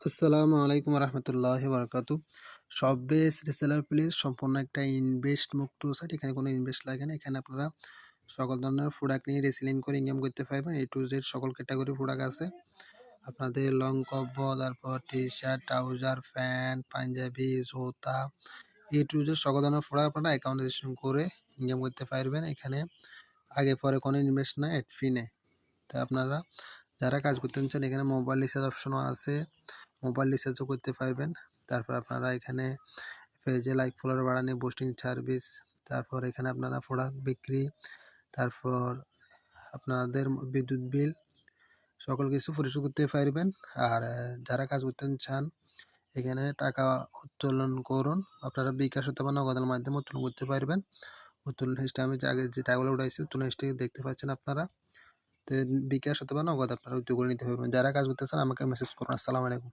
আসসালামু আলাইকুম রহমতুল্লাহি বারাকাতু। শপবেস রিসেলার প্লেস সম্পূর্ণ একটা ইনভেস্ট মুক্ত সাইট। এখানে কোনো ইনভেস্ট লাগে না। এখানে আপনারা সকল ধরনের প্রোডাক্ট নিয়ে রিসেলিং করে ইনকাম করতে পারবেন। এ টু জেড সকল ক্যাটাগরি প্রোডাক্ট আছে। আপনাদের লং কম্বল, তারপর টি-শার্ট, ট্রাউজার, প্যান্ট, পাঞ্জাবি, জুতা, এ টু জেড সকল ধরনের প্রোডাক্ট আপনারা অ্যাকাউন্ট রেজিস্ট্রেশন করে ইনকাম করতে পারবেন। এখানে আগে পরে কোনো ইনভেস্ট নাই, অ্যাড ফি নেই। তাই আপনারা যারা কাজ করতে চান এখানে মোবাইল রিচার্জ অপশনও আছে। মোবাইল রিচার্জও করতে পারবেন। তারপর আপনারা এখানে পেজে লাইক ফলোয়ার বাড়ানো, বুস্টিং সার্ভিস, তারপর এখানে আপনারা প্রোডাক্ট বিক্রি, তারপর আপনাদের বিদ্যুৎ বিল সকল কিছু পরিশোধ করতে পারবেন। আর যারা কাজ করতে চান এখানে টাকা উত্তোলন করুন। আপনারা বিকাশ অথবা নগদের মাধ্যমে উত্তোলন করতে পারবেন। উত্তোলন হিস্ট্রি আমি আগে যে টাকাগুলো উঠাইছি উত্তোলন হিস্ট্রি দেখতে পাচ্ছেন আপনারা। তো বিকাশ অথবা নগদ আপনারা উইথড্র করে নিতে পারবেন। যারা কাজ করতে চান আমাকে মেসেজ করুন। আসসালামু আলাইকুম।